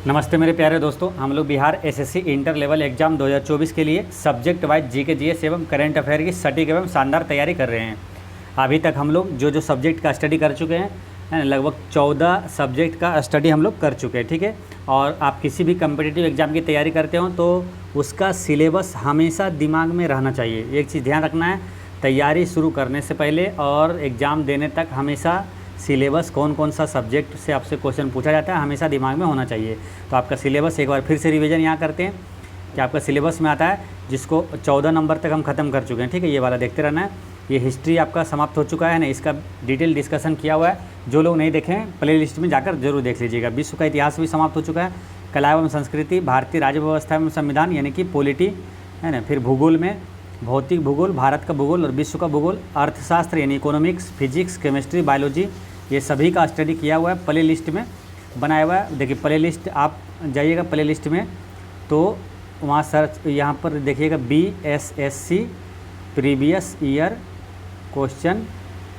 नमस्ते मेरे प्यारे दोस्तों, हम लोग Bihar SSC inter level exam 2024 के लिए सब्जेक्ट वाइज जीके जीएस एवं करंट अफेयर की सटीक एवं शानदार तैयारी कर रहे हैं। अभी तक हम लोग जो सब्जेक्ट का स्टडी कर चुके हैं, है ना, लगभग 14 सब्जेक्ट का स्टडी हम लोग कर चुके हैं। ठीक है, और आप किसी भी कम्पिटिटिव एग्ज़ाम की तैयारी करते हो तो उसका सिलेबस हमेशा दिमाग में रहना चाहिए। एक चीज़ ध्यान रखना है, तैयारी शुरू करने से पहले और एग्ज़ाम देने तक हमेशा सिलेबस कौन कौन सा सब्जेक्ट से आपसे क्वेश्चन पूछा जाता है हमेशा दिमाग में होना चाहिए। तो आपका सिलेबस एक बार फिर से रिवीजन यहाँ करते हैं कि आपका सिलेबस में आता है, जिसको 14 नंबर तक हम ख़त्म कर चुके हैं। ठीक है, ये वाला देखते रहना है। ये हिस्ट्री आपका समाप्त हो चुका है ना, इसका डिटेल डिस्कशन किया हुआ है। जो लोग नहीं देखें प्ले लिस्ट में जाकर जरूर देख लीजिएगा। विश्व का इतिहास भी समाप्त हो चुका है, कला एवं संस्कृति, भारतीय राज्य व्यवस्था एवं संविधान यानी कि पॉलिटी, है ना। फिर भूगोल में भौतिक भूगोल, भारत का भूगोल और विश्व का भूगोल, अर्थशास्त्र यानी इकोनॉमिक्स, फिजिक्स, केमिस्ट्री, बायोलॉजी, ये सभी का स्टडी किया हुआ है, प्ले लिस्ट में बनाया हुआ है। देखिए प्ले लिस्ट आप जाइएगा प्ले लिस्ट में तो वहाँ सर्च यहाँ पर देखिएगा BSSC प्रीवियस ईयर क्वेश्चन,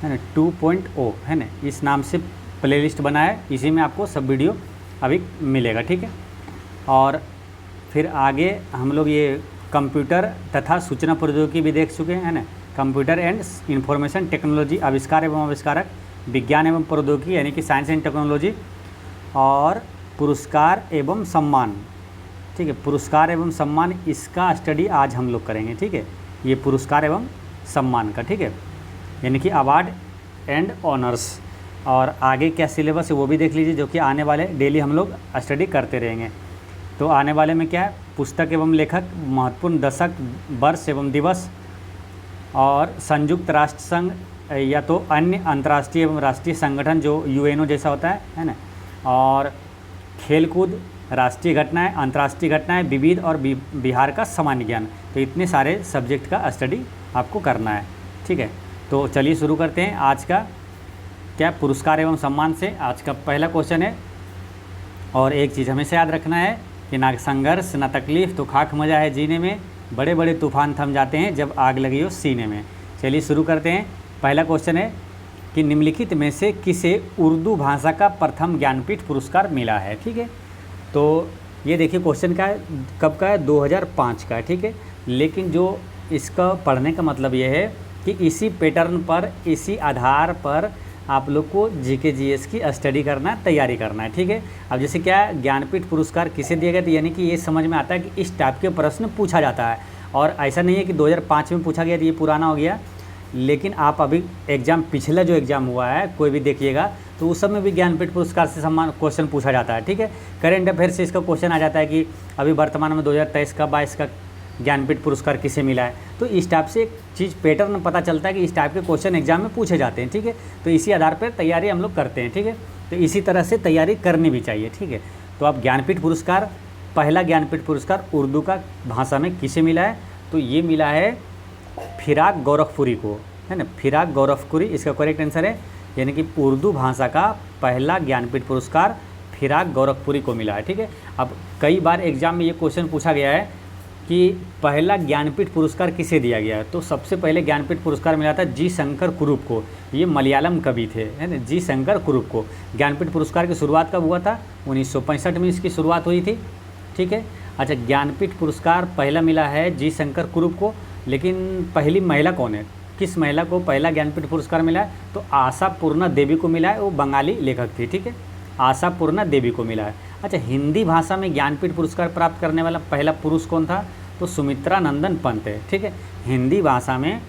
है ना, 2.0, है ना, इस नाम से प्ले लिस्ट बनाया है। इसी में आपको सब वीडियो अभी मिलेगा। ठीक है, और फिर आगे हम लोग ये कंप्यूटर तथा सूचना प्रौद्योगिकी भी देख चुके हैं, है ना। कंप्यूटर एंड इंफॉर्मेशन टेक्नोलॉजी, आविष्कार एवं आविष्कारक, विज्ञान एवं प्रौद्योगिकी यानी कि साइंस एंड टेक्नोलॉजी, और पुरस्कार एवं सम्मान। ठीक है, पुरस्कार एवं सम्मान, इसका स्टडी आज हम लोग करेंगे। ठीक है, ये पुरस्कार एवं सम्मान का, ठीक है, यानी कि अवार्ड एंड ऑनर्स। और आगे क्या सिलेबस है वो भी देख लीजिए, जो कि आने वाले डेली हम लोग स्टडी करते रहेंगे। तो आने वाले में क्या है, पुस्तक एवं लेखक, महत्वपूर्ण दशक, वर्ष एवं दिवस, और संयुक्त राष्ट्र संघ या तो अन्य अंतर्राष्ट्रीय एवं राष्ट्रीय संगठन जो UNO जैसा होता है ना, और खेलकूद, राष्ट्रीय घटनाएं, अंतर्राष्ट्रीय घटनाएं, विविध और बिहार का सामान्य ज्ञान। तो इतने सारे सब्जेक्ट का स्टडी आपको करना है। ठीक है, तो चलिए शुरू करते हैं आज का क्या पुरस्कार एवं सम्मान से। आज का पहला क्वेश्चन है, और एक चीज़ हमेशा याद रखना है कि ना संघर्ष ना तकलीफ़ तो खाक मजा है जीने में, बड़े बड़े तूफान थम जाते हैं जब आग लगी हो सीने में। चलिए शुरू करते हैं। पहला क्वेश्चन है कि निम्नलिखित में से किसे उर्दू भाषा का प्रथम ज्ञानपीठ पुरस्कार मिला है। ठीक है, तो ये देखिए क्वेश्चन का है, कब का है, 2005 का है। ठीक है, लेकिन जो इसका पढ़ने का मतलब ये है कि इसी पैटर्न पर, इसी आधार पर आप लोग को जीके जीएस की स्टडी करना है, तैयारी करना है। ठीक है, अब जैसे क्या है, ज्ञानपीठ पुरस्कार किसे दिया गया, तो यानी कि ये समझ में आता है कि इस टाइप के प्रश्न पूछा जाता है। और ऐसा नहीं है कि 2005 में पूछा गया तो ये पुराना हो गया, लेकिन आप अभी एग्ज़ाम, पिछला जो एग्ज़ाम हुआ है कोई भी देखिएगा तो उस समय भी ज्ञानपीठ पुरस्कार से सम्मान क्वेश्चन पूछा जाता है। ठीक है, करेंट अफेयर से इसका क्वेश्चन आ जाता है कि अभी वर्तमान में 2023 का 22 का ज्ञानपीठ पुरस्कार किसे मिला है। तो इस टाइप से एक चीज़ पैटर्न पता चलता है कि इस टाइप के क्वेश्चन एग्जाम में पूछे जाते हैं। ठीक है, तो इसी आधार पर तैयारी हम लोग करते हैं। ठीक है, तो इसी तरह से तैयारी करनी भी चाहिए। ठीक है, तो अब ज्ञानपीठ पुरस्कार, पहला ज्ञानपीठ पुरस्कार उर्दू का भाषा में किसे मिला है, तो ये मिला है फिराक गोरखपुरी को, है ना, फिराक गोरखपुरी इसका करेक्ट आंसर है। यानी कि उर्दू भाषा का पहला ज्ञानपीठ पुरस्कार फिराक गोरखपुरी को मिला है। ठीक है, अब कई बार एग्जाम में ये क्वेश्चन पूछा गया है कि पहला ज्ञानपीठ पुरस्कार किसे दिया गया है, तो सबसे पहले ज्ञानपीठ पुरस्कार मिला था जी शंकर कुरुप को। ये मलयालम कवि थे, है ना, जी शंकर कुरुप को। ज्ञानपीठ पुरस्कार की शुरुआत कब हुआ था, 1965 में इसकी शुरुआत हुई थी। ठीक है, अच्छा, ज्ञानपीठ पुरस्कार पहला मिला है जी शंकर कुरुप को, लेकिन पहली महिला कौन है, किस महिला को पहला ज्ञानपीठ पुरस्कार मिला है, तो आशापूर्णा देवी को मिला है। वो बंगाली लेखक थी। ठीक है, आशापूर्णा देवी को मिला है। अच्छा, हिंदी भाषा में ज्ञानपीठ पुरस्कार प्राप्त करने वाला पहला पुरुष कौन था, तो सुमित्रा नंदन पंत है। ठीक है, हिंदी भाषा में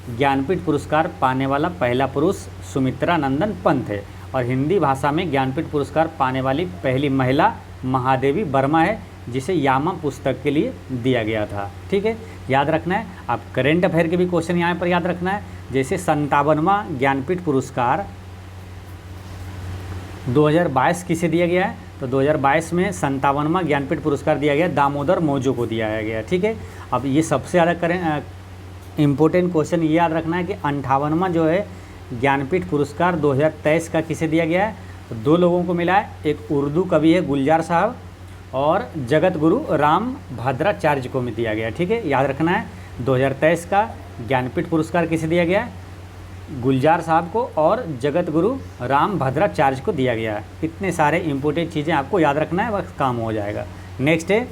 ज्ञानपीठ पुरस्कार पाने वाला पहला पुरुष सुमित्रा नंदन पंत है। और हिंदी भाषा में ज्ञानपीठ पुरस्कार पाने वाली पहली महिला महादेवी वर्मा है, जिसे यामा पुस्तक के लिए दिया गया था। ठीक है, याद रखना है। आप करेंट अफेयर के भी क्वेश्चन यहाँ पर याद रखना है। जैसे 57वां ज्ञानपीठ पुरस्कार 2022 किसे दिया गया है, तो 2022 में 57वां ज्ञानपीठ पुरस्कार दिया गया दामोदर मौजो को दिया गया। ठीक है, अब ये सबसे ज़्यादा करें इम्पोर्टेंट क्वेश्चन ये याद रखना है कि 58वां जो है ज्ञानपीठ पुरस्कार 2023 का किसे दिया गया है, तो दो लोगों को मिला है। एक उर्दू कवि है गुलजार साहब, और जगत गुरु राम भद्राचार्य को में दिया गया। ठीक है, याद रखना है 2023 का ज्ञानपीठ पुरस्कार किसे दिया गया, गुलजार साहब को और जगत गुरु राम भद्राचार्य को दिया गया है। इतने सारे इंपॉर्टेंट चीज़ें आपको याद रखना है, बस काम हो जाएगा। नेक्स्ट है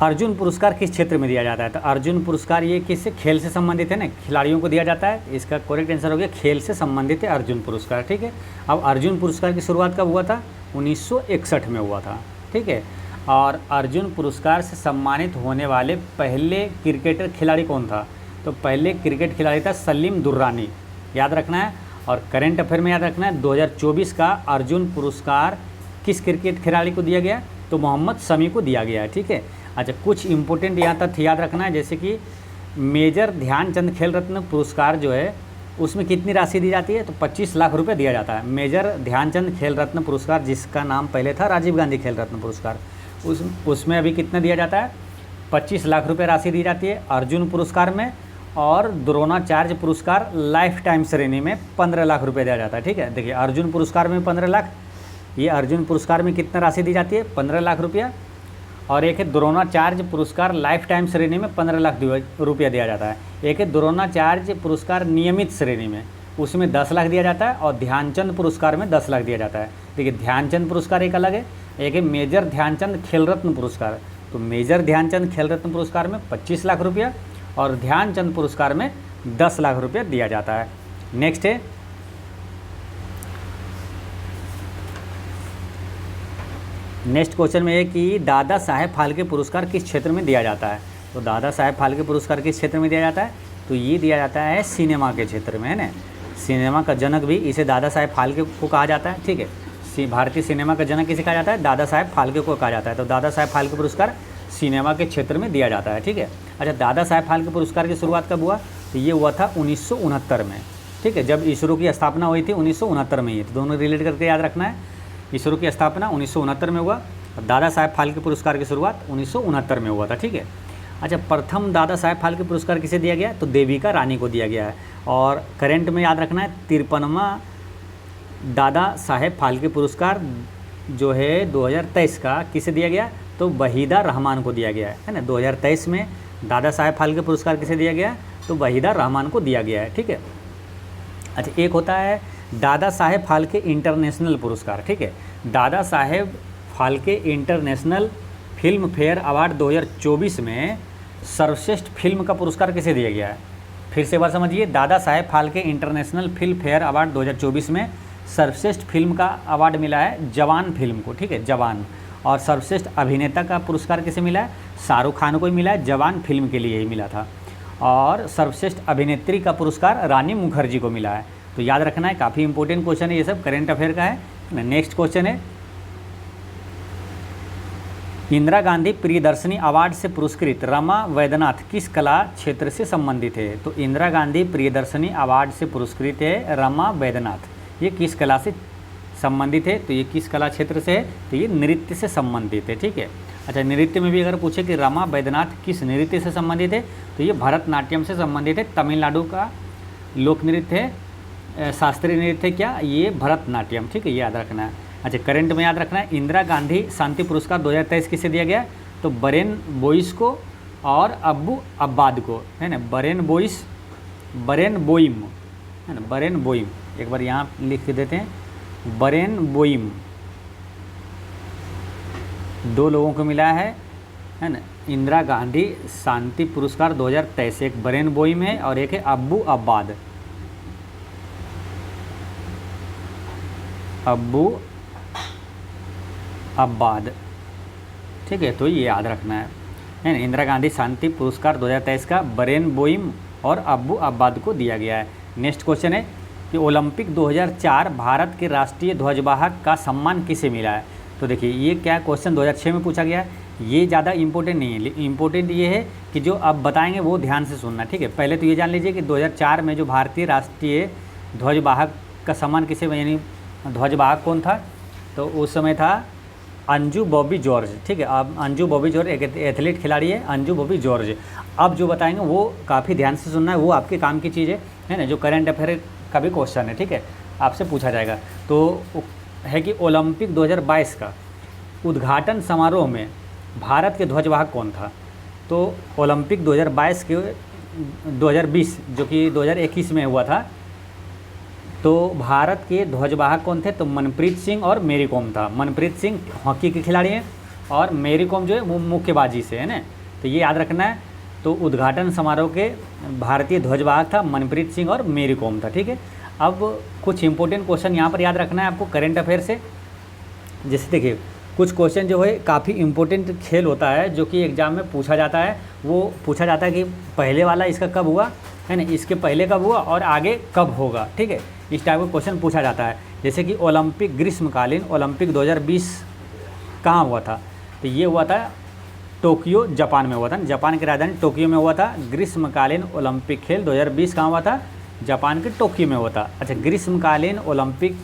अर्जुन पुरस्कार किस क्षेत्र में दिया जाता है? तो अर्जुन पुरस्कार ये किससे, खेल से संबंधित है ना, खिलाड़ियों को दिया जाता है। इसका करेक्ट आंसर हो गया खेल से संबंधित है अर्जुन पुरस्कार। ठीक है, अब अर्जुन पुरस्कार की शुरुआत कब हुआ था? 1961 में हुआ था। ठीक है, और अर्जुन पुरस्कार से सम्मानित होने वाले पहले क्रिकेटर खिलाड़ी कौन था? तो पहले क्रिकेट खिलाड़ी था सलीम दुर्रानी, याद रखना है। और करेंट अफेयर में याद रखना है 2024 का अर्जुन पुरस्कार किस क्रिकेट खिलाड़ी को दिया गया? तो मोहम्मद शमी को दिया गया है। ठीक है, अच्छा कुछ इंपॉर्टेंट यहाँ तथ्य याद रखना है, जैसे कि मेजर ध्यानचंद खेल रत्न पुरस्कार जो है उसमें कितनी राशि दी जाती है? तो 25 लाख रुपए दिया जाता है। मेजर ध्यानचंद खेल रत्न पुरस्कार, जिसका नाम पहले था राजीव गांधी खेल रत्न पुरस्कार, उसमें अभी कितना दिया जाता है? 25 लाख रुपए राशि दी जाती है। अर्जुन पुरस्कार में और द्रोणाचार्य पुरस्कार लाइफ टाइम श्रेणी में 15 लाख रुपए दिया जाता है। ठीक है, देखिए अर्जुन पुरस्कार में 15 लाख, ये अर्जुन पुरस्कार में कितना राशि दी जाती है? 15 लाख रुपया। और एक है द्रोणाचार्य पुरस्कार लाइफ टाइम श्रेणी में 15 लाख रुपया दिया जाता है। एक है द्रोणाचार्य पुरस्कार नियमित श्रेणी में, उसमें 10 लाख दिया जाता है। और ध्यानचंद पुरस्कार में 10 लाख दिया जाता है। देखिए ध्यानचंद पुरस्कार एक अलग है, एक है मेजर ध्यानचंद खेल रत्न पुरस्कार। तो मेजर ध्यानचंद खेल रत्न पुरस्कार में 25 लाख रुपया और ध्यानचंद पुरस्कार में 10 लाख रुपया दिया जाता है। नेक्स्ट है नेक्स्ट क्वेश्चन में है कि दादा साहेब फाल्के पुरस्कार किस क्षेत्र में दिया जाता है? तो दादा साहेब फाल्के पुरस्कार किस क्षेत्र में दिया जाता है? तो ये दिया जाता है सिनेमा के क्षेत्र में, है ना। सिनेमा का जनक भी इसे दादा साहेब फाल्के को कहा जाता है। ठीक है, भारतीय सिनेमा का जनक किसे कहा जाता है? दादा साहेब फाल्के को कहा जाता है। तो दादा साहेब फाल्के पुरस्कार सिनेमा के क्षेत्र में दिया जाता है। ठीक है, अच्छा दादा साहेब फाल्के पुरस्कार की शुरुआत कब हुआ? तो ये हुआ था 1969 में। ठीक है, जब इसरो की स्थापना हुई थी 1969 में ही। तो दोनों रिलेट करके याद रखना है। इसरो की स्थापना 1969 में हुआ और दादा साहेब फाल्के पुरस्कार की शुरुआत 1969 में हुआ था। ठीक है, अच्छा प्रथम दादा साहेब फाल्के पुरस्कार किसे दिया गया? तो देविका रानी को दिया गया है। और करेंट में याद रखना है 53वां दादा साहेब फाल्के पुरस्कार जो है 2023 का किसे दिया गया? तो वहीदा रहमान को दिया गया है ना। 2023 में दादा साहेब फाल्के पुरस्कार किसे दिया गया? तो वहीदा रहमान को दिया गया है। ठीक है, अच्छा एक होता है दादा साहेब फाल्के इंटरनेशनल पुरस्कार। ठीक है, Dada Saheb Phalke international film fair award 2024 में सर्वश्रेष्ठ फिल्म का पुरस्कार किसे दिया गया है? फिर से बात समझिए, Dada Saheb Phalke international film fair award 2024 में सर्वश्रेष्ठ फिल्म का अवार्ड मिला है जवान फिल्म को। ठीक है, जवान। और सर्वश्रेष्ठ अभिनेता का पुरस्कार किसे मिला है? शाहरुख खान को ही मिला है, जवान फिल्म के लिए ही मिला था। और सर्वश्रेष्ठ अभिनेत्री का पुरस्कार रानी मुखर्जी को मिला है। तो याद रखना है, काफ़ी इंपॉर्टेंट क्वेश्चन है, ये सब करेंट अफेयर का है। नेक्स्ट क्वेश्चन है इंदिरा गांधी प्रियदर्शनी अवार्ड से पुरस्कृत रमा वैद्यनाथ किस कला क्षेत्र से संबंधित है? तो इंदिरा गांधी प्रियदर्शनी अवार्ड से पुरस्कृत है रमा वैद्यनाथ, ये किस कला से संबंधित है? तो ये किस कला क्षेत्र से है? तो ये नृत्य से संबंधित है। ठीक है, अच्छा नृत्य में भी अगर पूछे कि रमा वैद्यनाथ किस नृत्य से संबंधित है, तो ये भरतनाट्यम से संबंधित है। तमिलनाडु का लोक नृत्य है, शास्त्रीय नृत्य क्या? ये भरतनाट्यम। ठीक है, ये याद रखना है। अच्छा करेंट में याद रखना है इंदिरा गांधी शांति पुरस्कार 2023 किसे दिया गया? तो बरेन बोइस को और अब्बू अब्बाद को, है ना। बरेन बोइम, है ना, बरेन बोइम। एक बार यहाँ लिख देते हैं, बरेन बोइम, 2 लोगों को मिला है ना इंदिरा गांधी शांति पुरस्कार 2023। एक बरेन बोइम है और एक है अब्बू अब्बाद। ठीक है, तो ये याद रखना है ना। इंदिरा गांधी शांति पुरस्कार 2023 का बरेन बोइम और अब्बू अब्बाद को दिया गया है। नेक्स्ट क्वेश्चन है कि ओलंपिक 2004 भारत के राष्ट्रीय ध्वजवाहक का सम्मान किसे मिला है? तो देखिए ये क्या क्वेश्चन 2006 में पूछा गया है, ये ज़्यादा इंपॉर्टेंट नहीं है। इंपॉर्टेंट ये है कि जो अब बताएंगे वो ध्यान से सुनना। ठीक है, पहले तो ये जान लीजिए कि 2004 में जो भारतीय राष्ट्रीय ध्वजवाहक का सम्मान किसे, यानी ध्वजवाहक कौन था? तो उस समय था अंजू बॉबी जॉर्ज। ठीक है, अब अंजू बॉबी जॉर्ज एक एथलीट खिलाड़ी है, अंजू बॉबी जॉर्ज। अब जो बताएंगे वो काफ़ी ध्यान से सुनना है, वो आपके काम की चीज़ है ना, जो करंट अफेयर का भी क्वेश्चन है। ठीक है, आपसे पूछा जाएगा। तो है कि ओलंपिक 2022 का उद्घाटन समारोह में भारत के ध्वजवाहक कौन था? तो ओलंपिक 2022 के 2020 जो कि 2021 में हुआ था, तो भारत के ध्वजवाहक कौन थे? तो मनप्रीत सिंह और मेरी कॉम था। मनप्रीत सिंह हॉकी के खिलाड़ी हैं और मेरी कॉम जो है वो मुक्केबाजी से है ना, तो ये याद रखना है। तो उद्घाटन समारोह के भारतीय ध्वजवाहक था मनप्रीत सिंह और मेरी कॉम था, ठीक है। अब कुछ इंपॉर्टेंट क्वेश्चन यहाँ पर याद रखना है आपको करंट अफेयर से। जैसे देखिए कुछ क्वेश्चन जो है काफ़ी इंपॉर्टेंट खेल होता है जो कि एग्जाम में पूछा जाता है। वो पूछा जाता है कि पहले वाला इसका कब हुआ है ना, इसके पहले कब हुआ और आगे कब होगा, ठीक है। इस टाइप का क्वेश्चन पूछा जाता है। जैसे कि ओलंपिक ग्रीष्मकालीन ओलंपिक 2020 कहाँ हुआ था? तो ये हुआ था टोक्यो, जापान में हुआ था। जापान की राजधानी टोक्यो में हुआ था। ग्रीष्मकालीन ओलंपिक खेल 2020 कहाँ हुआ था? जापान के टोक्यो में हुआ था। अच्छा, ग्रीष्मकालीन ओलंपिक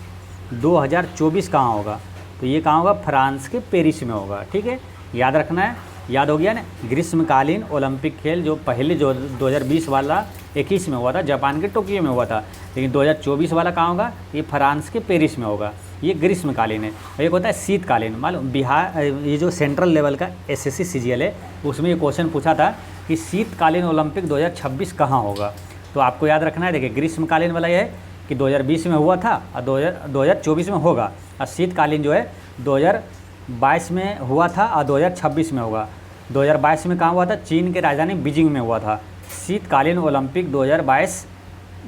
2024 कहाँ होगा? तो ये कहाँ होगा? फ्रांस के पेरिस में होगा, ठीक है। याद रखना है, याद हो गया ना। ग्रीष्मकालीन ओलंपिक खेल जो पहले जो 2020 वाला 21 में हुआ था जापान के टोक्यो में हुआ था, लेकिन 2024 वाला कहाँ होगा? ये फ्रांस के पेरिस में होगा। ये ग्रीष्मकालीन है। और एक होता है शीतकालीन। मालूम बिहार ये जो सेंट्रल लेवल का SSC CGL है उसमें ये क्वेश्चन पूछा था कि शीतकालीन ओलंपिक 2026 कहाँ होगा? तो आपको याद रखना है। देखिए ग्रीष्मकालीन वाला ये है कि 2020 में हुआ था और 2024 में होगा, और शीतकालीन जो है 2022 में हुआ था और 2026 में होगा। 2022 में कहाँ हुआ था? चीन के राजधानी बीजिंग में हुआ था। शीतकालीन ओलंपिक 2022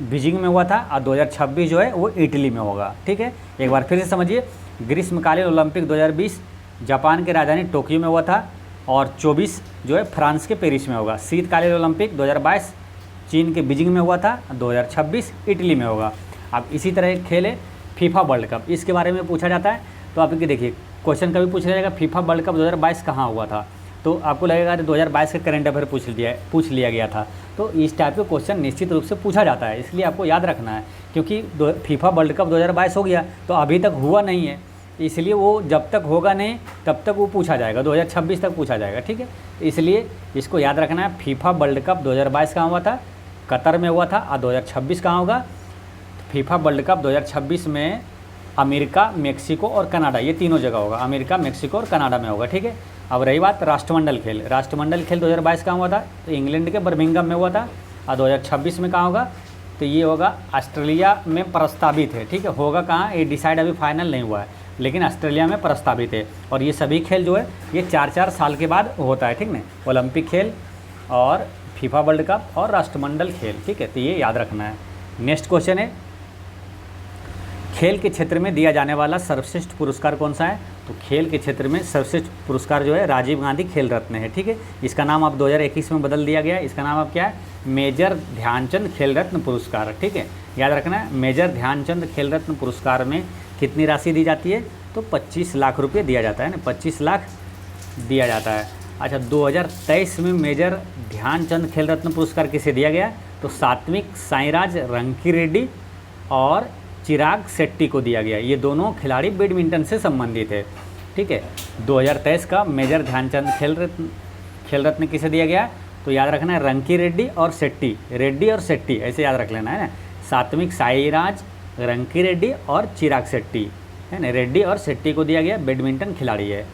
बीजिंग में हुआ था और 2026 जो है वो इटली में होगा, ठीक है। एक बार फिर से समझिए, ग्रीष्मकालीन ओलंपिक 2020 जापान के राजधानी टोक्यो में हुआ था और 24 जो है फ्रांस के पेरिस में होगा। शीतकालीन ओलंपिक 2022 चीन के बीजिंग में हुआ था, 2026 इटली में होगा। अब इसी तरह एक खेल है फीफा वर्ल्ड कप, इसके बारे में पूछा जाता है। तो आप देखिए क्वेश्चन कभी पूछ जाएगा फीफा वर्ल्ड कप 2022 कहाँ हुआ था, तो आपको लगेगा कि 2022 का करंट अफेयर पूछ लिया गया था। तो इस टाइप के क्वेश्चन निश्चित रूप से पूछा जाता है, इसलिए आपको याद रखना है। क्योंकि फीफा वर्ल्ड कप 2022 हो गया तो अभी तक हुआ नहीं है, इसलिए वो जब तक होगा नहीं तब तक वो पूछा जाएगा, 2026 तक पूछा जाएगा, ठीक है। इसलिए इसको याद रखना है। फीफा वर्ल्ड कप 2022 कहाँ हुआ था? कतर में हुआ था। और 2026 कहाँ होगा? फीफा वर्ल्ड कप 2026 में अमेरिका, मेक्सिको और कनाडा, ये तीनों जगह होगा। अमेरिका, मेक्सिको और कनाडा में होगा, ठीक है। अब रही बात राष्ट्रमंडल खेल। राष्ट्रमंडल खेल 2022 कहाँ हुआ था? तो इंग्लैंड के बर्मिंघम में हुआ था। और 2026 में कहाँ होगा? तो ये होगा ऑस्ट्रेलिया में प्रस्तावित है, ठीक है। होगा कहाँ ये डिसाइड अभी फाइनल नहीं हुआ है, लेकिन ऑस्ट्रेलिया में प्रस्तावित है। और ये सभी खेल जो है ये 4-4 साल के बाद होता है, ठीक ना। ओलंपिक खेल और फीफा वर्ल्ड कप और राष्ट्रमंडल खेल, ठीक है। तो ये याद रखना है। नेक्स्ट क्वेश्चन है खेल के क्षेत्र में दिया जाने वाला सर्वश्रेष्ठ पुरस्कार कौन सा है? तो खेल के क्षेत्र में सर्वश्रेष्ठ पुरस्कार जो है राजीव गांधी खेल रत्न है, ठीक है। इसका नाम अब 2021 में बदल दिया गया है। इसका नाम अब क्या है? मेजर ध्यानचंद खेल रत्न पुरस्कार, ठीक है। याद रखना है मेजर ध्यानचंद खेल रत्न पुरस्कार में कितनी राशि दी जाती है? तो 25 लाख रुपये दिया जाता है ना, 25 लाख दिया जाता है। अच्छा, 2023 में मेजर ध्यानचंद खेल रत्न पुरस्कार किसे दिया गया? तो सात्विक साईराज रंकीरेड्डी और चिराग शेट्टी को दिया गया। ये दोनों खिलाड़ी बैडमिंटन से संबंधित है, ठीक है। 2023 का मेजर ध्यानचंद खेल रत्न किसे दिया गया? तो याद रखना है रंकीरेड्डी और शेट्टी, ऐसे याद रख लेना है ना। सात्विक साईराज रंकीरेड्डी और चिराग शेट्टी है ना, रेड्डी और शेट्टी को दिया गया, बैडमिंटन खिलाड़ी है।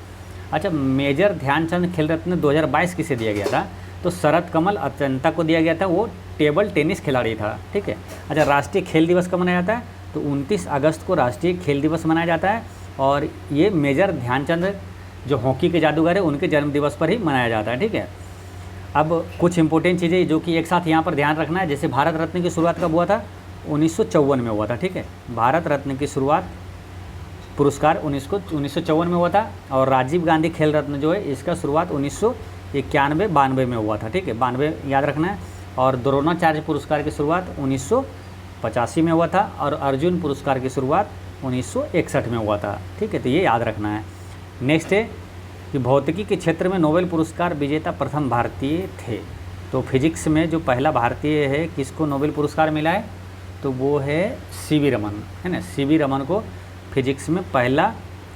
अच्छा, मेजर ध्यानचंद खेल रत्न 2022 किसे दिया गया था? तो शरद कमल अत्यंता को दिया गया था, वो टेबल टेनिस खिलाड़ी था, ठीक है। अच्छा, राष्ट्रीय खेल दिवस कब मनाया जाता है? तो 29 अगस्त को राष्ट्रीय खेल दिवस मनाया जाता है। और ये मेजर ध्यानचंद जो हॉकी के जादूगर है उनके जन्म दिवस पर ही मनाया जाता है, ठीक है। अब कुछ इंपॉर्टेंट चीज़ें जो कि एक साथ यहाँ पर ध्यान रखना है। जैसे भारत रत्न की शुरुआत कब हुआ था? 1954 में हुआ था, ठीक है। भारत रत्न की शुरुआत पुरस्कार 1954 में हुआ था। और राजीव गांधी खेल रत्न जो है इसका शुरुआत 1991-92 में हुआ था, ठीक है। 92 याद रखना है। और द्रोणाचार्य पुरस्कार की शुरुआत 1985 में हुआ था। और अर्जुन पुरस्कार की शुरुआत 1961 में हुआ था, ठीक है। तो ये याद रखना है। नेक्स्ट है कि भौतिकी के क्षेत्र में नोबेल पुरस्कार विजेता प्रथम भारतीय थे। तो फिजिक्स में जो पहला भारतीय है किसको नोबेल पुरस्कार मिला है? तो वो है सीवी रमन, है ना। सीवी रमन को फिजिक्स में पहला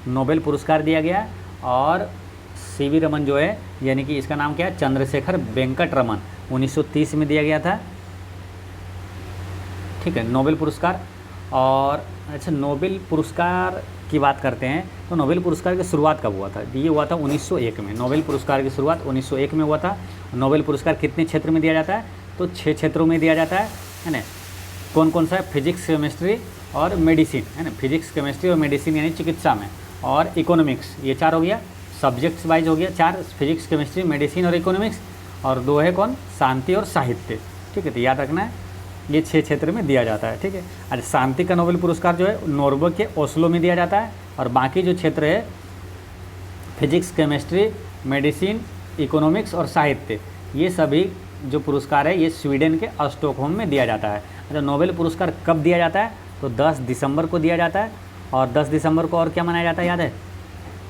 नोबेल पुरस्कार दिया गया। और सीवी रमन जो है यानी कि इसका नाम क्या है? चंद्रशेखर वेंकट रमन, 1930 में दिया गया था, ठीक है, नोबेल पुरस्कार। और अच्छा, नोबेल पुरस्कार की बात करते हैं तो नोबेल पुरस्कार की शुरुआत कब हुआ था? ये हुआ था 1901 में। नोबेल पुरस्कार की शुरुआत 1901 में हुआ था। नोबेल पुरस्कार कितने क्षेत्र में दिया जाता है? तो 6 क्षेत्रों में दिया जाता है ना। कौन कौन सा है? फिजिक्स, केमिस्ट्री और मेडिसिन, है ना। फिजिक्स, केमिस्ट्री और मेडिसिन यानी चिकित्सा में, और इकोनॉमिक्स, ये 4 हो गया। सब्जेक्ट्स वाइज हो गया 4, फिजिक्स, केमिस्ट्री, मेडिसिन और इकोनॉमिक्स, और 2 है कौन? शांति और साहित्य, ठीक है। तो याद रखना है ये 6 क्षेत्र में दिया जाता है, ठीक है। अच्छा, शांति का नोबेल पुरस्कार जो है नॉर्वे के ओस्लो में दिया जाता है, और बाकी जो क्षेत्र है फिजिक्स, केमिस्ट्री, मेडिसिन, इकोनॉमिक्स और साहित्य, ये सभी जो पुरस्कार है ये स्वीडन के स्टॉकहोम में दिया जाता है। अच्छा, नोबेल पुरस्कार कब दिया जाता है? तो 10 दिसंबर को दिया जाता है, और 10 दिसंबर को और क्या मनाया जाता है याद है?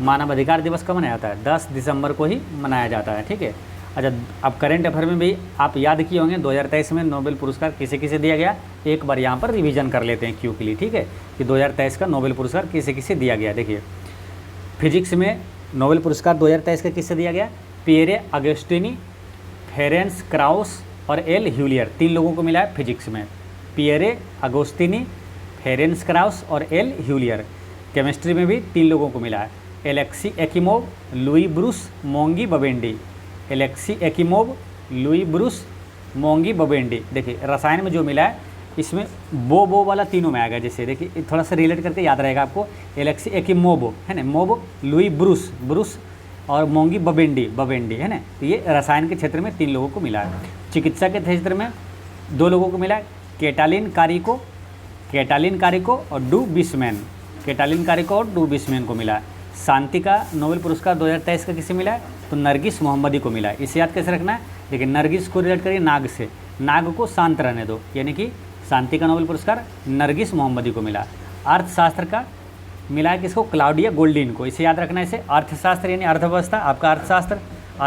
मानवाधिकार दिवस कब मनाया जाता है? 10 दिसंबर को ही मनाया जाता है, ठीक है। अच्छा, अब करंट अफेयर में भी आप याद किए होंगे 2023 में नोबेल पुरस्कार किसे किसे दिया गया। एक बार यहाँ पर रिवीजन कर लेते हैं क्यों के लिए, ठीक है, कि 2023 का नोबेल पुरस्कार किसे किसे दिया गया। देखिए, फिजिक्स में नोबेल पुरस्कार 2023 का किससे दिया गया? पियरे अगस्टिनी, फेरेंस क्राउस और एल ह्यूलियर, 3 लोगों को मिला है फिजिक्स में। पियरे अगोस्टिनी, फेरेंस क्राउस और एल ह्यूलियर। केमिस्ट्री में भी 3 लोगों को मिला है, Alexei Ekimov, Louis Bruce, मोंगी बबेंडी। Alexei Ekimov, Louis Bruce, मोंगी बबेंडी। देखिए, रसायन में जो मिला है इसमें बो वाला तीनों में आएगा। जैसे देखिए थोड़ा सा रिलेट करके याद रहेगा आपको, एलेक्सी एकिमोव है ना, मोव, लुई ब्रूस और मोंगी बबेंडी है ना। तो ये रसायन के क्षेत्र में 3 लोगों को मिला है। चिकित्सा के क्षेत्र में 2 लोगों को मिला है, केटालिन कारिको और डू बिस्मैन। केटालिन कारिको और डू बिस्मैन को मिला है। शांति का नोबेल पुरस्कार 2023 का किसे मिला है? तो नरगिस मोहम्मदी को मिला है। इसे याद कैसे रखना है? देखिए, नरगिस को रिलेट करिए नाग से, नाग को शांत रहने दो, यानी कि शांति का नोबेल पुरस्कार नरगिस मोहम्मदी को मिला। अर्थशास्त्र का मिला है किसको? क्लाउडिया गोल्डिन को। इसे याद रखना है। इसे अर्थशास्त्र यानी अर्थव्यवस्था, आपका अर्थशास्त्र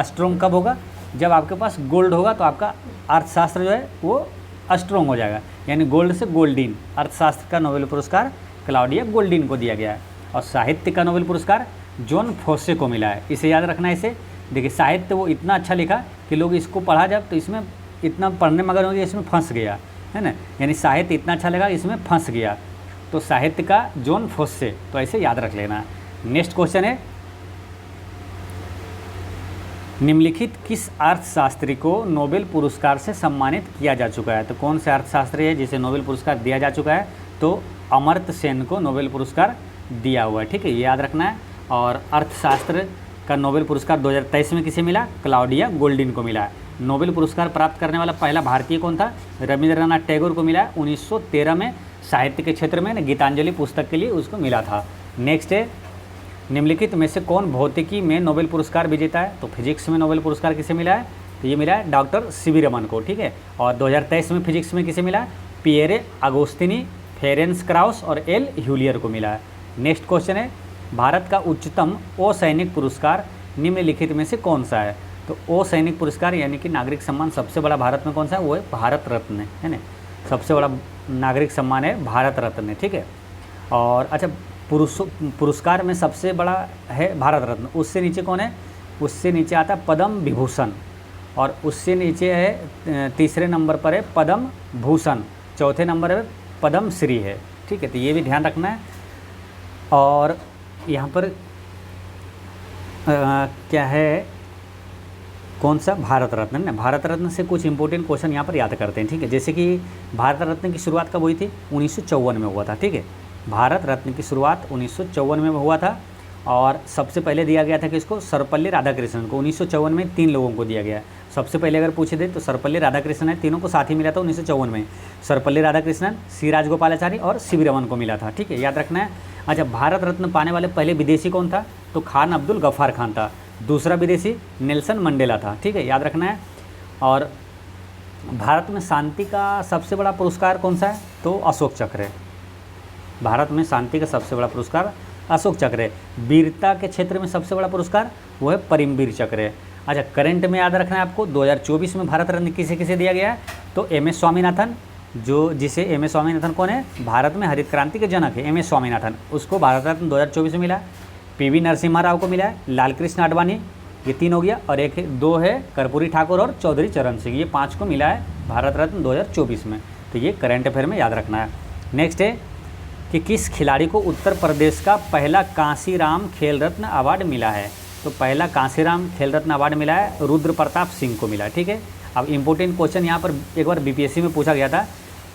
स्ट्रॉन्ग कब होगा? जब आपके पास गोल्ड होगा तो आपका अर्थशास्त्र जो है वो स्ट्रॉन्ग हो जाएगा, यानी गोल्ड से गोल्डीन। अर्थशास्त्र का नोबेल पुरस्कार क्लाउडिया गोल्डिन को दिया गया है। और साहित्य का नोबेल पुरस्कार जॉन फोस्से को मिला है। इसे याद रखना है। इसे देखिए, साहित्य वो इतना अच्छा लिखा कि लोग इसको पढ़ा जब तो इसमें इतना पढ़ने मगर हो गया, इसमें फंस गया, है ना। यानी साहित्य इतना अच्छा लगा इसमें फंस गया, तो साहित्य का जॉन फोस्से, तो ऐसे याद रख लेना। नेक्स्ट क्वेश्चन है, निम्नलिखित किस अर्थशास्त्री को नोबेल पुरस्कार से सम्मानित किया जा चुका है? तो कौन से अर्थशास्त्री है जिसे नोबेल पुरस्कार दिया जा चुका है? तो अमर्त्य सेन को नोबेल पुरस्कार दिया हुआ है, ठीक है, ये याद रखना है। और अर्थशास्त्र का नोबेल पुरस्कार 2023 में किसे मिला? क्लाउडिया गोल्डिन को मिला है। नोबेल पुरस्कार प्राप्त करने वाला पहला भारतीय कौन था? रविंद्रनाथ टैगोर को मिला है 1913 में, साहित्य के क्षेत्र में गीतांजलि पुस्तक के लिए उसको मिला था। नेक्स्ट है, निम्नलिखित में से कौन भौतिकी में नोबेल पुरस्कार विजेता है? तो फिजिक्स में नोबेल पुरस्कार किसे मिला है? तो ये मिला है डॉक्टर सीवी रमन को, ठीक है। और 2023 में फिजिक्स में किसे मिला? पियरे अगोस्तिनी, फेरेंस क्राउस और एल ह्यूलियर को मिला है। नेक्स्ट क्वेश्चन है, भारत का उच्चतम असैनिक पुरस्कार निम्नलिखित में से कौन सा है? तो असैनिक पुरस्कार यानी कि नागरिक सम्मान सबसे बड़ा भारत में कौन सा है? वो है भारत रत्न, है ना। सबसे बड़ा नागरिक सम्मान है भारत रत्न, ठीक है। और अच्छा, पुरस्कार में सबसे बड़ा है भारत रत्न, उससे नीचे कौन है? उससे नीचे आता है पद्म विभूषण, और उससे नीचे है तीसरे नंबर पर है पद्म भूषण, चौथे नंबर पर पद्म श्री है, ठीक है। तो ये भी ध्यान रखना है। और यहाँ पर क्या है, कौन सा? भारत रत्न ना। भारत रत्न से कुछ इंपॉर्टेंट क्वेश्चन यहाँ पर याद करते हैं, ठीक है। जैसे कि भारत रत्न की शुरुआत कब हुई थी? 1954 में हुआ था, ठीक है। भारत रत्न की शुरुआत 1954 में हुआ था, और सबसे पहले दिया गया था कि इसको सर्वपल्ली राधाकृष्णन को। 1954 में 3 लोगों को दिया गया। सबसे पहले अगर पूछे थे तो सर्वपल्ली राधाकृष्णन है, तीनों को साथ ही मिला था 1954 में। सर्वपल्ली राधाकृष्णन, सी राजगोपालाचारी और सीवी रमन को मिला था, ठीक है, याद रखना है। अच्छा, भारत रत्न पाने वाले पहले विदेशी कौन था? तो खान अब्दुल गफ्फार खान था। दूसरा विदेशी नेल्सन मंडेला था, ठीक है, याद रखना है। और भारत में शांति का सबसे बड़ा पुरस्कार कौन सा है? तो अशोक चक्र है। भारत में शांति का सबसे बड़ा पुरस्कार अशोक चक्र है। वीरता के क्षेत्र में सबसे बड़ा पुरस्कार वो है परमवीर चक्र है। अच्छा, करंट में याद रखना है आपको, 2024 में भारत रत्न किसे किसे दिया गया है? तो MS स्वामीनाथन, जिसे MS स्वामीनाथन कौन है? भारत में हरित क्रांति के जनक है MS स्वामीनाथन, उसको भारत रत्न 2024 में मिला। PV नरसिम्हा राव को मिला है, लाल कृष्ण आडवाणी, ये 3 हो गया, और 2 है कर्पूरी ठाकुर और चौधरी चरण सिंह, ये 5 को मिला है भारत रत्न 2024 में। तो ये करंट अफेयर में याद रखना है। नेक्स्ट है कि किस खिलाड़ी को उत्तर प्रदेश का पहला कांसीराम खेल रत्न अवार्ड मिला है? तो पहला कांसीराम खेल रत्न अवार्ड मिला है रुद्र प्रताप सिंह को मिला, ठीक है। अब इम्पोर्टेंट क्वेश्चन यहाँ पर एक बार बीपीएससी में पूछा गया था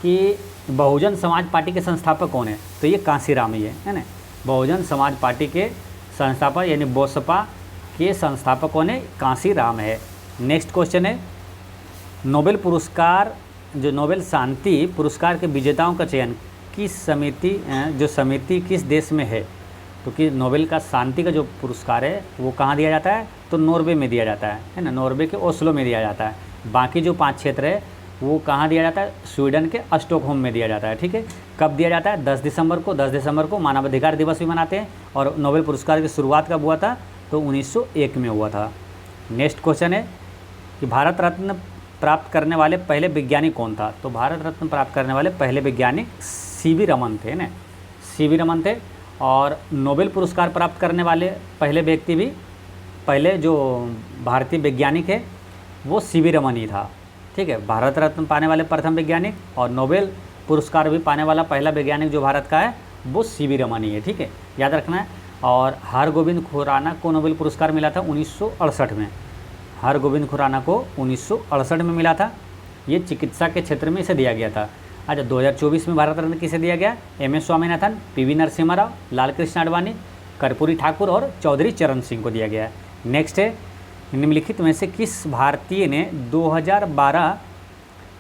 कि बहुजन समाज पार्टी के संस्थापक कौन है, तो ये कांसीराम ही है ना। बहुजन समाज पार्टी के संस्थापक यानी बोसपा के संस्थापक कौन है, कांसीराम है। नेक्स्ट क्वेश्चन है नोबेल पुरस्कार, जो नोबेल शांति पुरस्कार के विजेताओं का चयन किस समिति किस देश में है, तो कि नोबेल का शांति का जो पुरस्कार है वो कहाँ दिया जाता है, तो नॉर्वे में दिया जाता है ना, नॉर्वे के ओस्लो में दिया जाता है। बाकी जो 5 क्षेत्र है वो कहाँ दिया जाता है, स्वीडन के स्टॉकहोम में दिया जाता है। ठीक है, कब दिया जाता है, 10 दिसंबर को मानवाधिकार दिवस भी मनाते हैं। और नोबेल पुरस्कार की शुरुआत कब हुआ था, तो 1901 में हुआ था। नेक्स्ट क्वेश्चन है कि भारत रत्न प्राप्त करने वाले पहले वैज्ञानिक कौन था, तो भारत रत्न प्राप्त करने वाले पहले वैज्ञानिक सीवी रमन थे ना, सीवी रमन थे। और नोबेल पुरस्कार प्राप्त करने वाले पहले व्यक्ति भी, पहले जो भारतीय वैज्ञानिक है वो सीवी रमन ही था। ठीक है, भारत रत्न पाने वाले प्रथम वैज्ञानिक और नोबेल पुरस्कार भी पाने वाला पहला वैज्ञानिक जो भारत का है वो सीवी रमन ही है। ठीक है, याद रखना है। और हरगोविंद खुराना को नोबेल पुरस्कार मिला था 1968 में, हरगोविंद खुराना को 1968 में मिला था। ये चिकित्सा के क्षेत्र में इसे दिया गया था। अच्छा, 2024 में भारत रत्न किसे दिया गया, एम.एस. स्वामीनाथन, पी.वी. नरसिम्हा राव, लालकृष्ण आडवाणी, कर्पूरी ठाकुर और चौधरी चरण सिंह को दिया गया है। नेक्स्ट है निम्नलिखित में से किस भारतीय ने 2012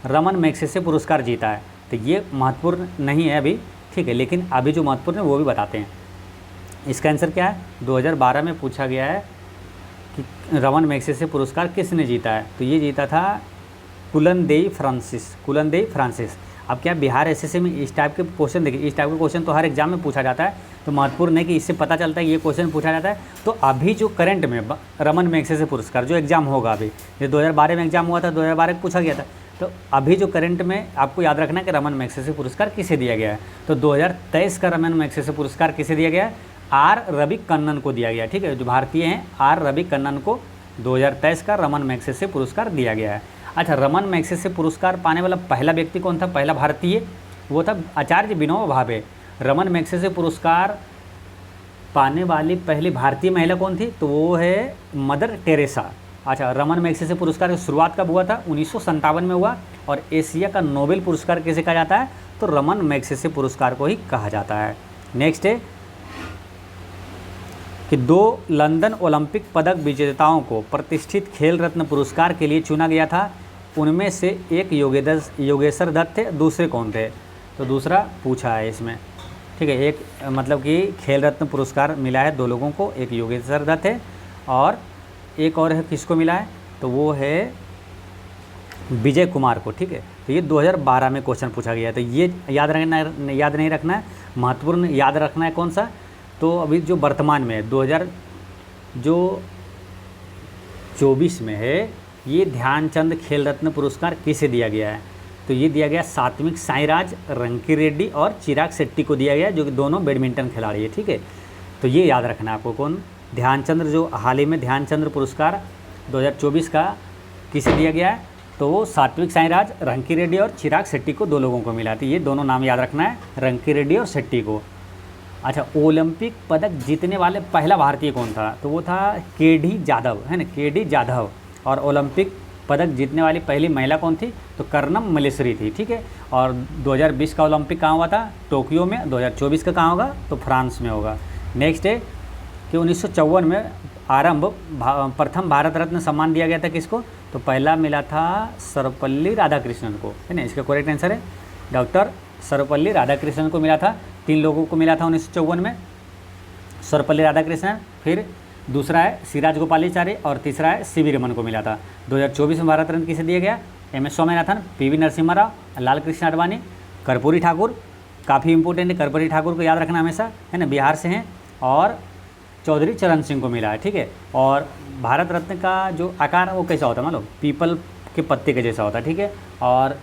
रमन मैग्सेसे पुरस्कार जीता है, तो ये महत्वपूर्ण नहीं है अभी। ठीक है, लेकिन अभी जो महत्वपूर्ण है वो भी बताते हैं। इसका आंसर क्या है, 2012 में पूछा गया है कि रमन मैग्सेसे पुरस्कार किसने जीता है, तो ये जीता था कुलनदेई फ्रांसिस। अब क्या बिहार एसएससी में इस टाइप के क्वेश्चन, देखिए इस टाइप के क्वेश्चन तो हर एग्जाम में पूछा जाता है, तो महत्वपूर्ण है कि इससे पता चलता है ये क्वेश्चन पूछा जाता है। तो अभी जो करंट में रमन मैग्सेसे पुरस्कार जो एग्जाम होगा, अभी ये 2012 में एग्जाम हुआ था, 2012 में पूछा गया था, तो अभी जो करंट में आपको याद रखना है कि रमन मैग्सेसे पुरस्कार किसे दिया गया है, तो 2023 का रमन मैग्सेसे पुरस्कार किसे दिया गया है, आर रवि कन्नन को दिया गया। ठीक है, जो भारतीय हैं आर रवि कन्नन को 2023 का रमन मैग्सेसे पुरस्कार दिया गया है। अच्छा, रमन मैग्सेसे पुरस्कार पाने वाला पहला व्यक्ति कौन था, पहला भारतीय, वो था आचार्य विनोबा भावे। रमन मैग्सेसे पुरस्कार पाने वाली पहली भारतीय महिला कौन थी, तो वो है मदर टेरेसा। अच्छा, रमन मैग्सेसे पुरस्कार की शुरुआत कब हुआ था, 1957 में हुआ। और एशिया का नोबेल पुरस्कार किसे कहा जाता है, तो रमन मैग्सेसे पुरस्कार को ही कहा जाता है। नेक्स्ट है कि 2 लंदन ओलंपिक पदक विजेताओं को प्रतिष्ठित खेल रत्न पुरस्कार के लिए चुना गया था, उनमें से एक योगेश्वर दत्त थे, दूसरे कौन थे, तो दूसरा पूछा है इसमें। ठीक है, एक मतलब कि खेल रत्न पुरस्कार मिला है 2 लोगों को, एक योगेश्वर दत्त है और एक और है, किसको मिला है, तो वो है विजय कुमार को। ठीक है, तो ये 2012 में क्वेश्चन पूछा गया है, तो ये याद नहीं रखना है, महत्वपूर्ण याद रखना है कौन सा, तो अभी जो वर्तमान में है 2024 में है, ये ध्यानचंद खेल रत्न पुरस्कार किसे दिया गया है, तो ये दिया गया सात्विक साईराज, रंकी रेड्डी और चिराग शेट्टी को दिया गया, जो कि दोनों बैडमिंटन खिलाड़ी है। ठीक है, तो ये याद रखना है आपको, कौन ध्यानचंद्र, जो हाल ही में ध्यानचंद्र पुरस्कार 2024 का किसे दिया गया है, तो वो सात्विक साईराज, रंकी रेड्डी और चिराग शेट्टी को 2 लोगों को मिला था। ये दोनों नाम याद रखना है, रंकी रेड्डी और शेट्टी को। अच्छा, ओलंपिक पदक जीतने वाले पहला भारतीय कौन था, तो वो था के.डी. जाधव, है ना, के.डी. जाधव। और ओलंपिक पदक जीतने वाली पहली महिला कौन थी, तो कर्नम मलेश्वरी थी। ठीक है, और 2020 का ओलंपिक कहाँ हुआ था, टोक्यो में। 2024 का कहाँ होगा, तो फ्रांस में होगा। नेक्स्ट है कि 1954 में प्रथम भारत रत्न सम्मान दिया गया था किसको, तो पहला मिला था सर्वपल्ली राधाकृष्णन को, है ना। इसका करेक्ट आंसर है डॉक्टर सर्वपल्ली राधाकृष्णन को मिला था। 3 लोगों को मिला था 1954 में, सर्वपल्ली राधाकृष्णन, फिर दूसरा है सिराज गोपालाचारी और तीसरा है सीवी रमन को मिला था। 2024 में भारत रत्न किसे दिया गया, एम.एस. स्वामीनाथन, पी.वी. नरसिम्हा राव, लालकृष्ण आडवाणी, कर्पूरी ठाकुर, काफ़ी इंपॉर्टेंट है, कर्पूरी ठाकुर को याद रखना हमेशा, है ना, बिहार से हैं, और चौधरी चरण सिंह को मिला है। ठीक है, और भारत रत्न का जो आकार वो कैसा होता है, मान लो पीपल के पत्ते के जैसा होता है। ठीक है, और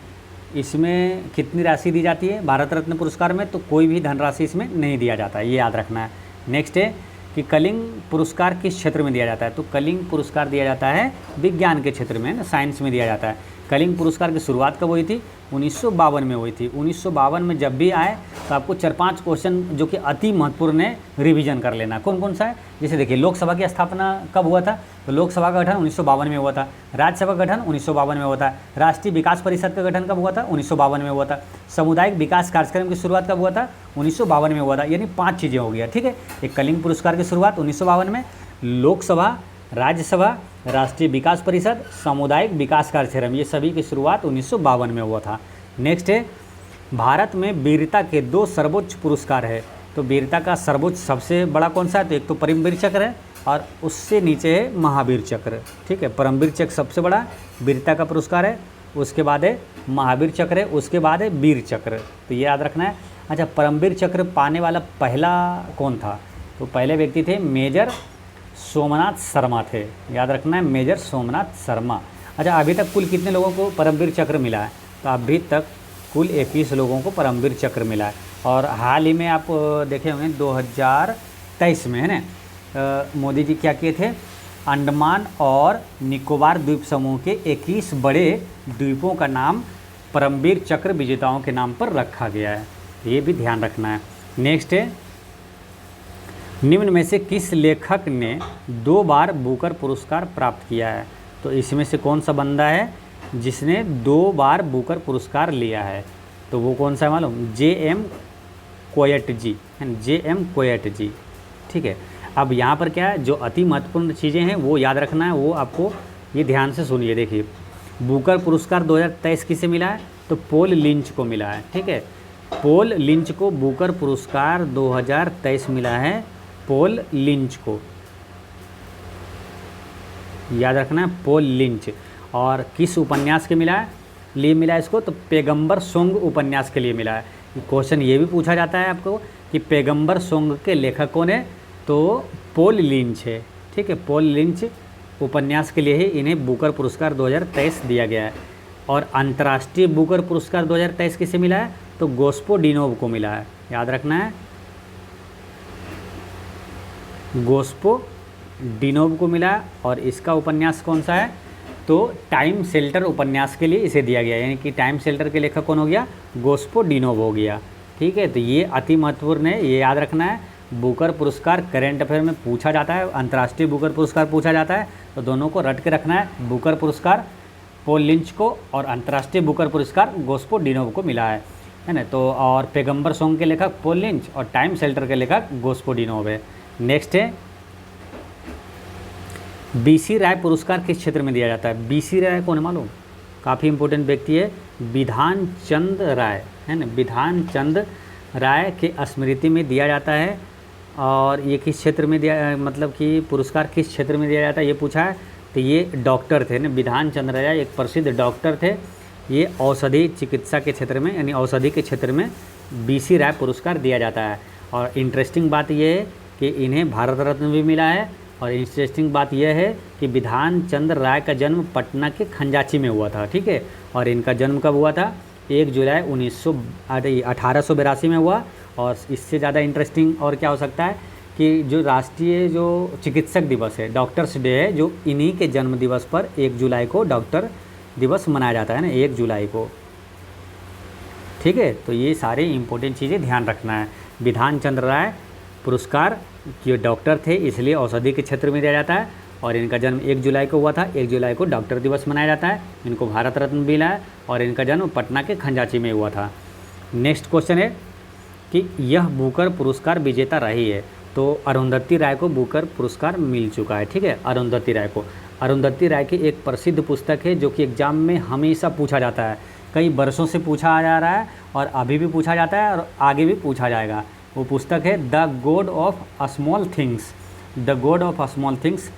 इसमें कितनी राशि दी जाती है भारत रत्न पुरस्कार में, तो कोई भी धनराशि इसमें नहीं दिया जाता है, ये याद रखना है। नेक्स्ट है कि कलिंग पुरस्कार किस क्षेत्र में दिया जाता है, तो कलिंग पुरस्कार दिया जाता है विज्ञान के क्षेत्र में, ना, साइंस में दिया जाता है। कलिंग पुरस्कार की शुरुआत कब हुई थी? 1952 में हुई थी। 1952 में जब भी आए तो आपको 4-5 क्वेश्चन जो कि अति महत्वपूर्ण है रिवीजन कर लेना। कौन कौन सा है? जैसे देखिए, लोकसभा की स्थापना कब हुआ था? तो लोकसभा का गठन 1952 में हुआ था। राज्यसभा का गठन 1952 में हुआ था। राष्ट्रीय विकास परिषद का गठन कब हुआ था? 1952 में हुआ था। सामुदायिक विकास कार्यक्रम की शुरुआत कब हुआ था? 1952 में हुआ था। यानी 5 चीज़ें हो गया, ठीक है। एक कलिंग पुरस्कार की शुरुआत 1952 में, लोकसभा, राज्यसभा, राष्ट्रीय विकास परिषद, सामुदायिक विकास कार्यक्रम, ये सभी की शुरुआत 1952 में हुआ था। नेक्स्ट है, भारत में वीरता के 2 सर्वोच्च पुरस्कार है। तो वीरता का सर्वोच्च सबसे बड़ा कौन सा है? तो एक तो परमवीर चक्र है और उससे नीचे है महावीर चक्र, ठीक है। परमवीर चक्र सबसे बड़ा वीरता का पुरस्कार है, उसके बाद है महावीर चक्र है, उसके बाद है वीर चक्र। तो ये याद रखना है। अच्छा, परमवीर चक्र पाने वाला पहला कौन था? तो पहले व्यक्ति थे मेजर सोमनाथ शर्मा थे। याद रखना है, मेजर सोमनाथ शर्मा। अच्छा, अभी तक कुल कितने लोगों को परमवीर चक्र मिला है? तो अभी तक कुल 21 लोगों को परमवीर चक्र मिला है। और हाल ही में आप देखे होंगे 2023 में, है ना, मोदी जी क्या किए थे? अंडमान और निकोबार द्वीप समूह के 21 बड़े द्वीपों का नाम परमवीर चक्र विजेताओं के नाम पर रखा गया है। ये भी ध्यान रखना है। नेक्स्ट है, निम्न में से किस लेखक ने 2 बार बुकर पुरस्कार प्राप्त किया है? तो इसमें से कौन सा बंदा है जिसने 2 बार बुकर पुरस्कार लिया है? तो वो कौन सा है मालूम? J.M. कोयट जी, J.M. कोयट जी, ठीक है। अब यहाँ पर क्या है, जो अति महत्वपूर्ण चीज़ें हैं वो याद रखना है, वो आपको ये ध्यान से सुनिए। देखिए, बुकर पुरस्कार 2023 किसे मिला है? तो पॉल लिंच को मिला है, ठीक है। पॉल लिंच को बुकर पुरस्कार 2023 मिला है, पॉल लिंच को, याद रखना है, पॉल लिंच। और किस उपन्यास के मिला है, लिए मिला है इसको? तो पैगंबर सोंग उपन्यास के लिए मिला है। क्वेश्चन ये भी पूछा जाता है आपको कि पैगंबर सोंग के लेखक कौन है? तो पॉल लिंच है, ठीक है। पॉल लिंच उपन्यास के लिए ही इन्हें बुकर पुरस्कार 2023 दिया गया है। और अंतर्राष्ट्रीय बुकर पुरस्कार 2023 किसे मिला है? तो गोस्पोडिनोव को मिला है, याद रखना है, गोस्पोडिनोव को मिला। और इसका उपन्यास कौन सा है? तो टाइम शेल्टर उपन्यास के लिए इसे दिया गया, यानी कि टाइम शेल्टर के लेखक कौन हो गया? गोस्पोडिनोव हो गया, ठीक है। तो ये अति महत्वपूर्ण है, ये याद रखना है। बुकर पुरस्कार करेंट अफेयर में पूछा जाता है, अंतर्राष्ट्रीय बुकर पुरस्कार पूछा जाता है, तो दोनों को रट के रखना है। बुकर पुरस्कार पॉल लिंच को और अंतर्राष्ट्रीय बुकर पुरस्कार गोस्पोडिनोव को मिला है ना। तो और पैगंबर सोंग के लेखक पॉल लिंच और टाइम शेल्टर के लेखक गोस्पोडिनोव है। नेक्स्ट है, BC राय पुरस्कार किस क्षेत्र में दिया जाता है? BC राय कौन है मालूम? काफ़ी इंपॉर्टेंट व्यक्ति है, विधान चंद राय, है ना। विधान चंद राय के स्मृति में दिया जाता है। और ये किस क्षेत्र में दिया, मतलब कि पुरस्कार किस क्षेत्र में दिया जाता है, ये पूछा है। तो ये डॉक्टर थे ना, विधान चंद राय एक प्रसिद्ध डॉक्टर थे। ये औषधि चिकित्सा के क्षेत्र में, यानी औषधि के क्षेत्र में BC राय पुरस्कार दिया जाता है। और इंटरेस्टिंग बात यह है कि इन्हें भारत रत्न भी मिला है। और इंटरेस्टिंग बात यह है कि विधान चंद्र राय का जन्म पटना के खंजाची में हुआ था, ठीक है। और इनका जन्म कब हुआ था? 1 जुलाई 1882 में हुआ। और इससे ज़्यादा इंटरेस्टिंग और क्या हो सकता है कि जो राष्ट्रीय जो चिकित्सक दिवस है, डॉक्टर्स डे है, जो इन्हीं के जन्म दिवस पर 1 जुलाई को डॉक्टर दिवस मनाया जाता है ना, 1 जुलाई को, ठीक है। तो ये सारे इंपॉर्टेंट चीज़ें ध्यान रखना है। विधान चंद्र राय पुरस्कार ये डॉक्टर थे, इसलिए औषधि के क्षेत्र में दिया जाता है। और इनका जन्म 1 जुलाई को हुआ था, 1 जुलाई को डॉक्टर दिवस मनाया जाता है। इनको भारत रत्न मिला है और इनका जन्म पटना के खंजाची में हुआ था। नेक्स्ट क्वेश्चन है कि यह बुकर पुरस्कार विजेता रही है। तो अरुंधति राय को बुकर पुरस्कार मिल चुका है, ठीक है। अरुंधति राय को, अरुंधति राय की एक प्रसिद्ध पुस्तक है जो कि एग्जाम में हमेशा पूछा जाता है, कई वर्षों से पूछा जा रहा है और अभी भी पूछा जाता है और आगे भी पूछा जाएगा। वो पुस्तक है the God of small things. The God of small things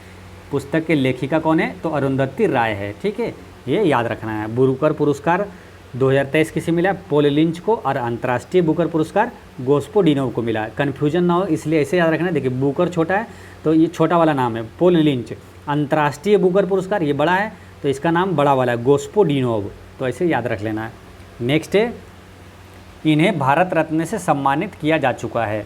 पुस्तक के लेखिका कौन है? तो अरुंधति राय है, ठीक है। ये याद रखना है। बुकर पुरस्कार 2023 किसे मिला? पॉल लिंच को। और अंतर्राष्ट्रीय बुकर पुरस्कार गोस्पोडिनोव को मिला। कन्फ्यूजन ना हो इसलिए ऐसे याद रखना है। देखिए, बुकर छोटा है तो ये छोटा वाला नाम है पॉल लिंच। अंतर्राष्ट्रीय बुकर पुरस्कार ये बड़ा है तो इसका नाम बड़ा वाला है गोस्पोडिनोव, तो ऐसे याद रख लेना है। नेक्स्ट है, इन्हें भारत रत्न से सम्मानित किया जा चुका है।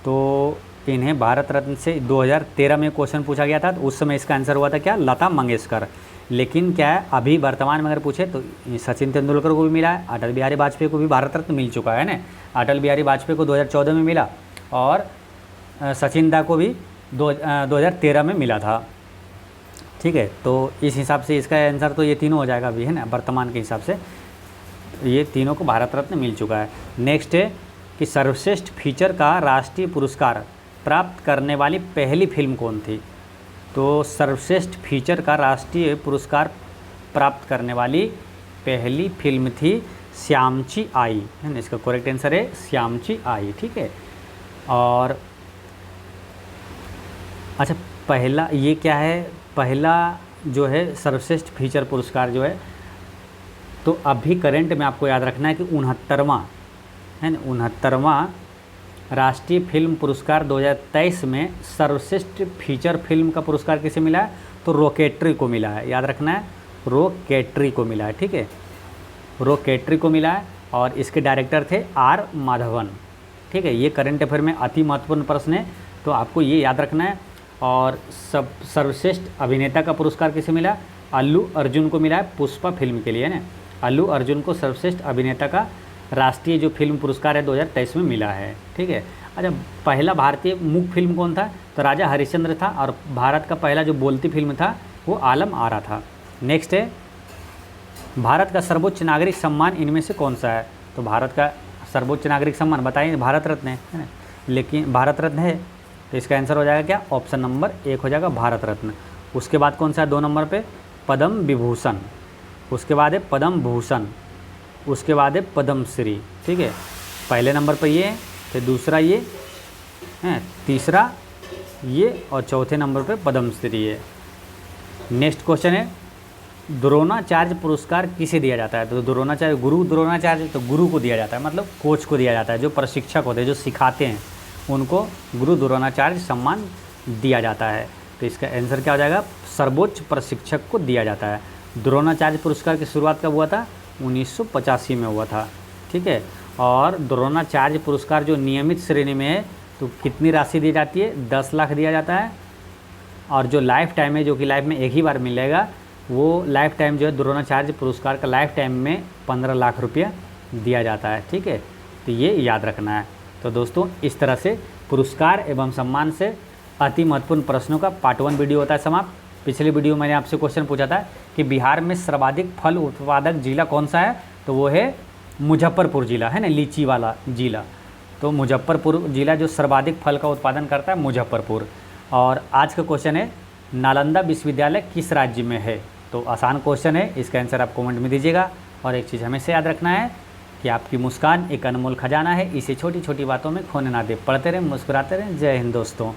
तो इन्हें भारत रत्न से 2013 में क्वेश्चन पूछा गया था, तो उस समय इसका आंसर हुआ था क्या? लता मंगेशकर। लेकिन क्या है, अभी वर्तमान में अगर पूछे तो सचिन तेंदुलकर को भी मिला है, अटल बिहारी वाजपेयी को भी भारत रत्न मिल चुका है ना। अटल बिहारी वाजपेयी को 2014 में मिला और सचिन दा को भी 2013 में मिला था। ठीक है, तो इस हिसाब से इसका आंसर तो ये तीनों हो जाएगा अभी, है ना। वर्तमान के हिसाब से ये तीनों को भारत रत्न मिल चुका है। नेक्स्ट है कि सर्वश्रेष्ठ फीचर का राष्ट्रीय पुरस्कार प्राप्त करने वाली पहली फिल्म कौन थी। तो सर्वश्रेष्ठ फीचर का राष्ट्रीय पुरस्कार प्राप्त करने वाली पहली फिल्म थी श्यामची आई, है ना। इसका करेक्ट आंसर है श्यामची आई। ठीक है, और अच्छा पहला ये क्या है, पहला जो है सर्वश्रेष्ठ फीचर पुरस्कार जो है, तो अभी करंट में आपको याद रखना है कि 69वां, है ना, 69वां राष्ट्रीय फिल्म पुरस्कार 2023 में सर्वश्रेष्ठ फीचर फिल्म का पुरस्कार किसे मिला है, तो रॉकेट्री को मिला है। याद रखना है, रॉकेट्री को मिला है। ठीक है, रॉकेट्री को मिला है और इसके डायरेक्टर थे आर माधवन। ठीक है, ये करंट अफेयर में अति महत्वपूर्ण प्रश्न है, तो आपको ये याद रखना है। और सब सर्वश्रेष्ठ अभिनेता का पुरस्कार किसे मिला, अल्लू अर्जुन को मिला है पुष्पा फिल्म के लिए, है ना। अल्लू अर्जुन को सर्वश्रेष्ठ अभिनेता का राष्ट्रीय जो फिल्म पुरस्कार है 2023 में मिला है। ठीक है, अच्छा पहला भारतीय मूक फिल्म कौन था, तो राजा हरिश्चंद्र था, और भारत का पहला जो बोलती फिल्म था वो आलम आरा था। नेक्स्ट है भारत का सर्वोच्च नागरिक सम्मान इनमें से कौन सा है, तो भारत का सर्वोच्च नागरिक सम्मान बताइए, भारत रत्न है ना, लेकिन भारत रत्न है, तो इसका आंसर हो जाएगा क्या, ऑप्शन नंबर 1 हो जाएगा भारत रत्न। उसके बाद कौन सा है 2 नंबर पे, पद्म विभूषण, उसके बाद है पद्म भूषण, उसके बाद है पद्म श्री। ठीक है, पहले नंबर पर ये, फिर दूसरा ये है, तीसरा ये, और चौथे नंबर पे पद्म श्री है। नेक्स्ट क्वेश्चन है द्रोणाचार्य पुरस्कार किसे दिया जाता है, तो द्रोणाचार्य गुरु द्रोणाचार्य, तो गुरु को दिया जाता है, मतलब कोच को दिया जाता है, जो प्रशिक्षक होते हैं जो सिखाते हैं उनको गुरु द्रोणाचार्य सम्मान दिया जाता है। तो इसका आंसर क्या हो जाएगा, सर्वोच्च प्रशिक्षक को दिया जाता है। द्रोणाचार्य पुरस्कार की शुरुआत कब हुआ था, 1985 में हुआ था। ठीक है, और द्रोणाचार्य पुरस्कार जो नियमित श्रेणी में है तो कितनी राशि दी जाती है, 10 लाख दिया जाता है, और जो लाइफ टाइम है जो कि लाइफ में एक ही बार मिलेगा, वो लाइफ टाइम जो है द्रोणाचार्य पुरस्कार का लाइफ टाइम में 15 लाख रुपया दिया जाता है। ठीक है, तो ये याद रखना है। तो दोस्तों इस तरह से पुरस्कार एवं सम्मान से अति महत्वपूर्ण प्रश्नों का पार्ट 1 वीडियो होता है समाप्त। पिछले वीडियो मैंने आपसे क्वेश्चन पूछा था कि बिहार में सर्वाधिक फल उत्पादक जिला कौन सा है, तो वो है मुजफ्फरपुर जिला, है ना, लीची वाला जिला। तो मुजफ्फरपुर जिला जो सर्वाधिक फल का उत्पादन करता है, मुजफ्फरपुर। और आज का क्वेश्चन है नालंदा विश्वविद्यालय किस राज्य में है, तो आसान क्वेश्चन है, इसका आंसर आप कमेंट में दीजिएगा। और एक चीज़ हमेशा याद रखना है कि आपकी मुस्कान एक अनमोल खजाना है, इसे छोटी छोटी बातों में खोने ना दे। पढ़ते रहें, मुस्कुराते रहें। जय हिंद दोस्तों।